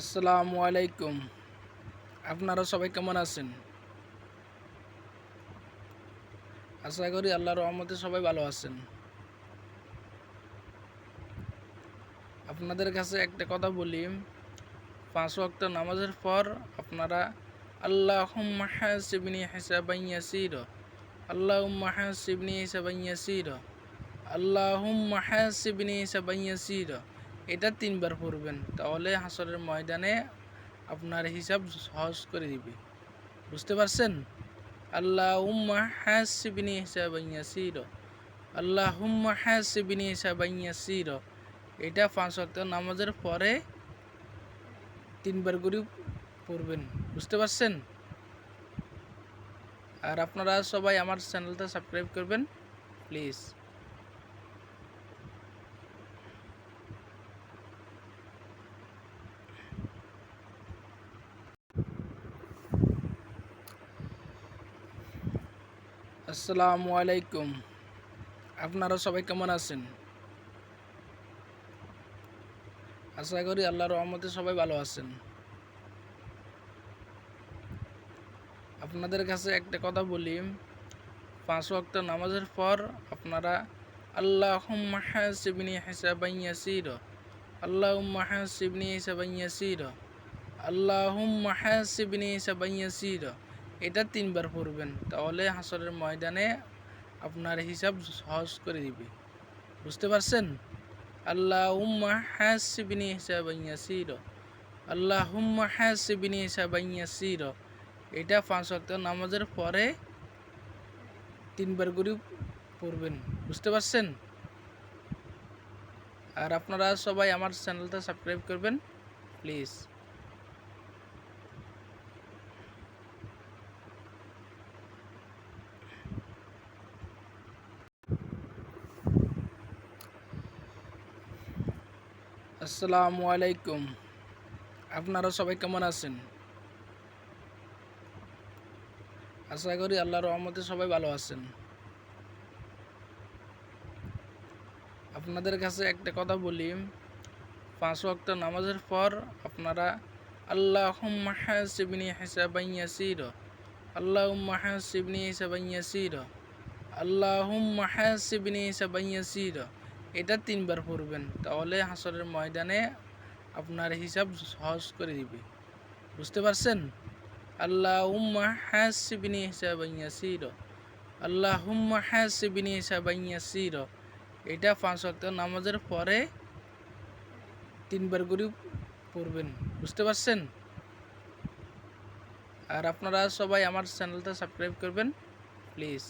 আসসালামু আলাইকুম। আপনারা সবাই কেমন আছেন? আশা করি আল্লাহর রহমতে সবাই ভালো আছেন। আপনাদের কাছে একটা কথা বলি, 5 ওয়াক্ত নামাজের পর আপনারা আল্লাহুম্মা হাসিবনি হিসাবান ইয়াসীরা, আল্লাহুম্মা হাসিবনি হিসাবান ইয়াসীরা, আল্লাহুম্মা হাসিবনি হিসাবান ইয়াসীরা এটা 3 বার পড়বেন। তাহলে হাসরের ময়দানে আপনার হিসাব সহজ করে দিবে। বুঝতে পারছেন? আল্লাহুম্মা হাসিবনি হিসাবান ইয়াসীরা, আল্লাহুম্মা হাসিবনি হিসাবান ইয়াসীরা এটা 5 ওয়াক্ত নামাজের পরে 3 বার করে পড়বেন। বুঝতে পারছেন? আর আপনারা সবাই আমার চ্যানেলটা সাবস্ক্রাইব করবেন প্লিজ। আসসালামু আলাইকুম। আপনারা সবাই কেমন আছেন? আশা করি আল্লাহর রহমতে সবাই ভালো আছেন। আপনাদের কাছে একটা কথা বলি, 5 ওয়াক্ত নামাজের পর আপনারা আল্লাহুম্মা হাসিবনি হিসাবান ইয়াসীরা, আল্লাহুম্মা হাসিবনি হিসাবান ইয়াসীরা, আল্লাহুম্মা হাসিবনি হিসাবান ইয়াসীরা এটা 3 বার পড়বেন। তাহলে হাসরের ময়দানে আপনার হিসাব সহজ করে দিবে। বুঝতে পারছেন? আল্লাহুম্মা হাসিবনি হিসাবান ইয়াসীরা, আল্লাহুম্মা হাসিবনি হিসাবান ইয়াসীরা এটা 5 ওয়াক্ত নামাজের পরে 3 বার করে পড়বেন। বুঝতে পারছেন? আর আপনারা সবাই আমার চ্যানেলটা সাবস্ক্রাইব করবেন প্লিজ। আসসালামু আলাইকুম। আপনারা সবাই কেমন আছেন? আশা করি আল্লাহর রহমতে সবাই ভালো আছেন। আপনাদের কাছে একটা কথা বলি, 5 ওয়াক্ত নামাজের পর আপনারা আল্লাহুম্মা হাসিবনি হিসাবান ইয়াসীরা, আল্লাহুম্মা হাসিবনি হিসাবান ইয়াসীরা, আল্লাহুম্মা হাসিবনি হিসাবান ইয়াসীরা এটা 3 বার পড়বেন। তাহলে হাসরের ময়দানে আপনার হিসাব সহজ করে দিবে। বুঝতে পারছেন? আল্লাহুম্মা হাসিবনি হিসাবান ইয়াসীরা, আল্লাহুম্মা হাসিবনি হিসাবান ইয়াসীরা এটা 5 ওয়াক্ত নামাজের পরে 3 বার করে পড়বেন। বুঝতে পারছেন? আর আপনারা সবাই আমার চ্যানেলটা সাবস্ক্রাইব করবেন প্লিজ।